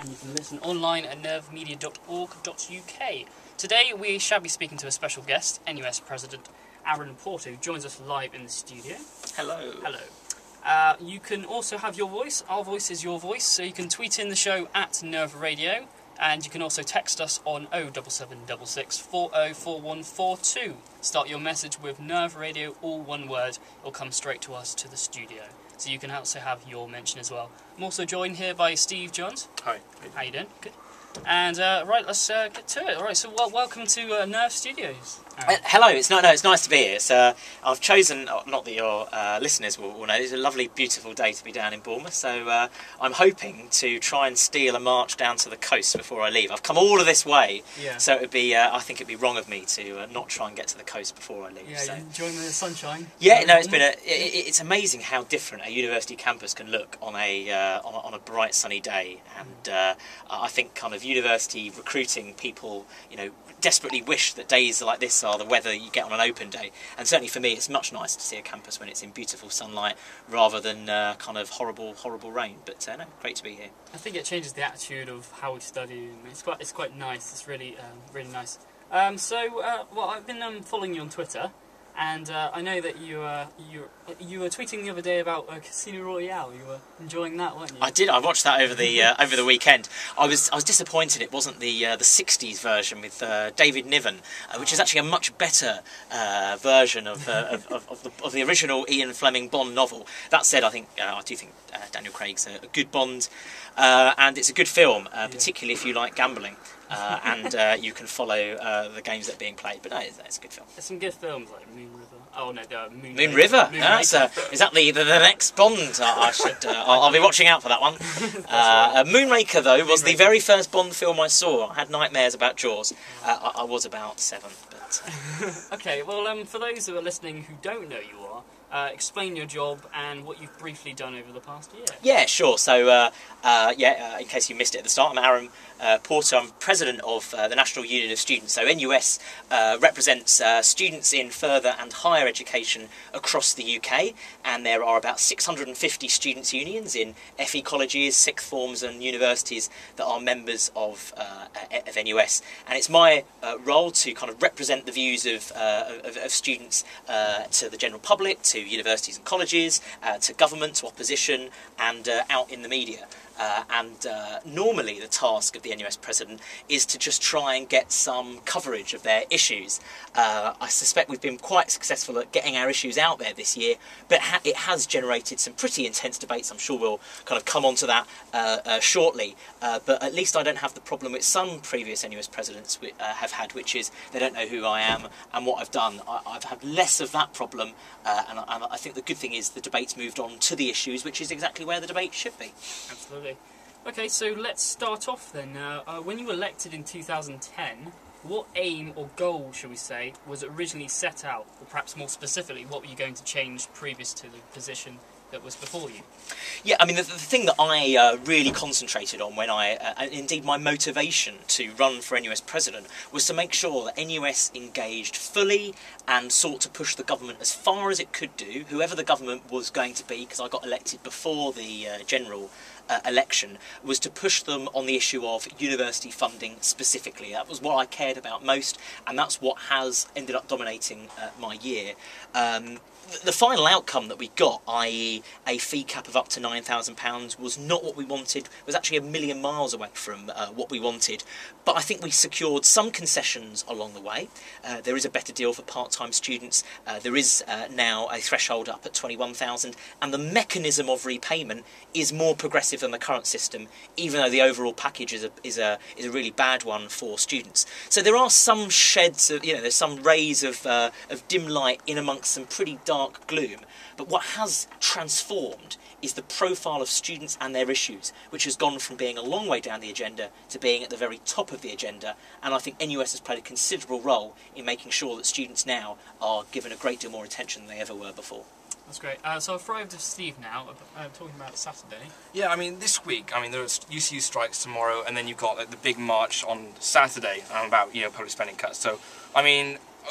and you can listen online at nervemedia.org.uk. Today we shall be speaking to a special guest, NUS President Aaron Porter, who joins us live in the studio. Hello. Hello. You can also have your voice. Our voice is your voice, so you can tweet in the show at Nerve Radio, and you can also text us on 07766 404142. Start your message with Nerve Radio, all one word. It'll come straight to us to the studio. So you can also have your mention as well. I'm also joined here by Steve Johns. Hi. How you doing? Good. And right, let's get to it. All right, so welcome to Nerve Studios. Hello. It's nice to be here. I've chosen, not that your listeners will know, it's a lovely, beautiful day to be down in Bournemouth. So I'm hoping to try and steal a march down to the coast before I leave. I've come all of this way, so it'd be, I think it'd be wrong of me to not try and get to the coast before I leave. Yeah, so. you enjoying the sunshine? Yeah, no, it's amazing how different a university campus can look on a bright sunny day, and I think kind of university recruiting people, desperately wish that days like this are the weather you get on an open day. And certainly for me, it's much nicer to see a campus when it's in beautiful sunlight rather than kind of horrible rain. But no, great to be here. I think it changes the attitude of how we study. It's quite nice. It's really nice. Well, I've been following you on Twitter. And I know that you were tweeting the other day about Casino Royale. You were enjoying that, weren't you? I did. I watched that over the weekend. I was disappointed it wasn't the '60s version with David Niven, which is actually a much better version of the original Ian Fleming Bond novel. That said, I do think Daniel Craig's a good Bond, and it's a good film, particularly if you like gambling. And you can follow the games that are being played. But no, it's a good film. There's some good films like Moon River. Oh no, Moon River. Is that the next Bond? I'll be watching out for that one. Moonraker though was the very first Bond film I saw. I had nightmares about Jaws. I was about 7. But okay, well, for those who are listening who don't know you are. Explain your job and what you've briefly done over the past year. Yeah, sure. So, in case you missed it at the start, I'm Aaron Porter. I'm president of the National Union of Students. So NUS represents students in further and higher education across the UK, and there are about 650 students' unions in FE colleges, sixth forms and universities that are members of NUS. And it's my role to kind of represent the views of students to the general public, to universities and colleges, to government, to opposition, and out in the media. Normally the task of the NUS president is to just try and get some coverage of their issues. I suspect we've been quite successful at getting our issues out there this year, but it has generated some pretty intense debates. I'm sure we'll kind of come on to that shortly, but at least I don't have the problem which some previous NUS presidents have had, which is they don't know who I am and what I've done. I've had less of that problem, and I think the good thing is the debate's moved on to the issues, which is exactly where the debate should be. Absolutely. Okay, so let's start off then. When you were elected in 2010, what aim or goal, shall we say, was originally set out? Or perhaps more specifically, what were you going to change previous to the position that was before you? Yeah, I mean, the thing that I really concentrated on when indeed my motivation to run for NUS president was to make sure that NUS engaged fully and sought to push the government as far as it could do, whoever the government was going to be, because I got elected before the general election, was to push them on the issue of university funding specifically. That was what I cared about most, and that's what has ended up dominating my year. The final outcome that we got, i.e. a fee cap of up to £9,000, was not what we wanted. It was actually a million miles away from what we wanted. But I think we secured some concessions along the way. There is a better deal for part-time students. There is now a threshold up at £21,000, and the mechanism of repayment is more progressive than the current system, even though the overall package is a really bad one for students. So there are some sheds of, there's some rays of dim light in amongst some pretty dark gloom, but what has transformed is the profile of students and their issues, which has gone from being a long way down the agenda to being at the very top of the agenda, and I think NUS has played a considerable role in making sure that students now are given a great deal more attention than they ever were before. That's great. So I've arrived with Steve now, talking about Saturday. Yeah, I mean, this week, there's UCU strikes tomorrow, and then you've got the big march on Saturday about, public spending cuts. So,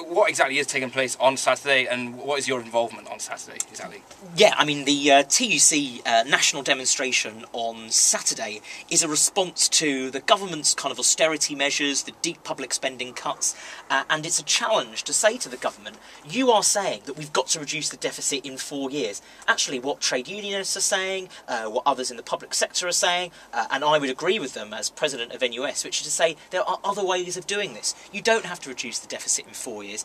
what exactly is taking place on Saturday, and what is your involvement on Saturday exactly? Yeah, I mean, the TUC national demonstration on Saturday is a response to the government's kind of austerity measures, the deep public spending cuts, and it's a challenge to say to the government, you are saying that we've got to reduce the deficit in 4 years. Actually, what trade unionists are saying, what others in the public sector are saying, and I would agree with them as president of NUS, which is to say there are other ways of doing this. You don't have to reduce the deficit in 4 years.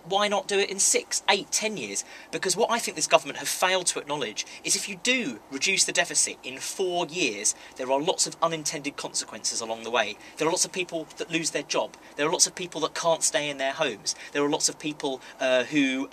Why not do it in 6, 8, 10 years? Because what I think this government have failed to acknowledge is if you do reduce the deficit in 4 years, there are lots of unintended consequences along the way. There are lots of people that lose their job. There are lots of people that can't stay in their homes. There are lots of people who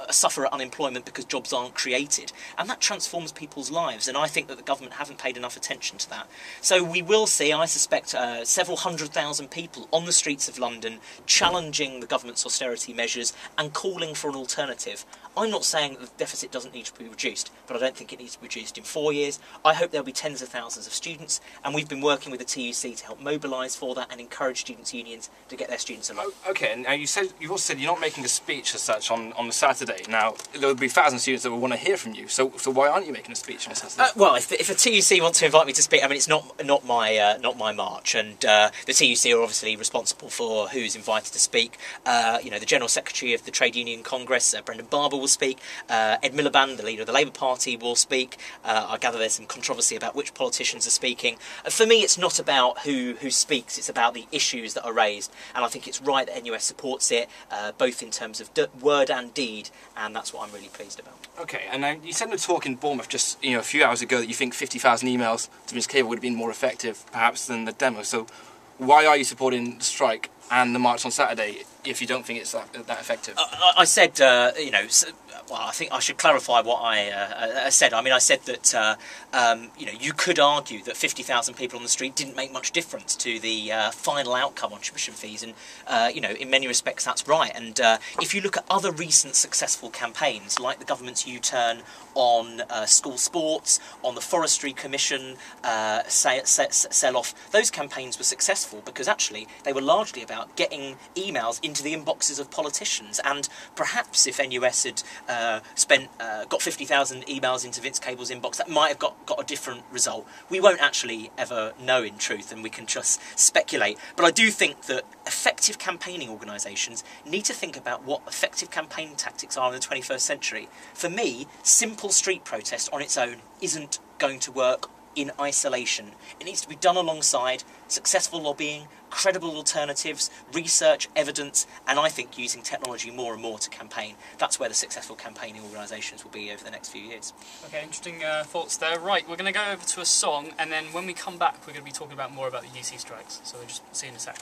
suffer at unemployment because jobs aren't created. And that transforms people's lives. And I think that the government haven't paid enough attention to that. So we will see, I suspect, several 100,000 people on the streets of London challenging the government's austerity measures and calling for an alternative. I'm not saying that the deficit doesn't need to be reduced, but I don't think it needs to be reduced in 4 years. I hope there'll be tens of thousands of students, and we've been working with the TUC to help mobilise for that and encourage students' unions to get their students along. Okay, and you've also said you're not making a speech as such on the Saturday. Now, there'll be thousands of students that will want to hear from you, so why aren't you making a speech on Saturday? Well, if a TUC wants to invite me to speak, I mean, it's not my march, and the TUC are obviously responsible for who's invited to speak. The General Secretary of the Trade Union Congress, Brendan Barber, will speak. Ed Miliband, the leader of the Labour Party, will speak. I gather there's some controversy about which politicians are speaking. For me, it's not about who speaks, it's about the issues that are raised, and I think it's right that NUS supports it, both in terms of word and deed, and that's what I'm really pleased about. Okay, and you said in a talk in Bournemouth just a few hours ago that you think 50,000 emails to Ms Cable would have been more effective, perhaps, than the demo. So why are you supporting the strike and the march on Saturday if you don't think it's that effective? I said, I think I should clarify what I said. I mean, I said that, you could argue that 50,000 people on the street didn't make much difference to the final outcome on tuition fees, and, in many respects that's right. And if you look at other recent successful campaigns, like the government's U-turn on school sports, on the Forestry Commission sell-off, those campaigns were successful because actually they were largely about getting emails into the inboxes of politicians, and perhaps if NUS had got 50,000 emails into Vince Cable's inbox, that might have got a different result. We won't actually ever know in truth, and we can just speculate. But I do think that effective campaigning organisations need to think about what effective campaign tactics are in the 21st century. For me, simple street protest on its own isn't going to work in isolation. It needs to be done alongside successful lobbying, credible alternatives, research, evidence, and I think using technology more and more to campaign. That's where the successful campaigning organisations will be over the next few years. Okay, interesting thoughts there. Right, we're going to go over to a song, and then when we come back, we're going to be talking about more about the UC strikes. So we'll just see you in a sec.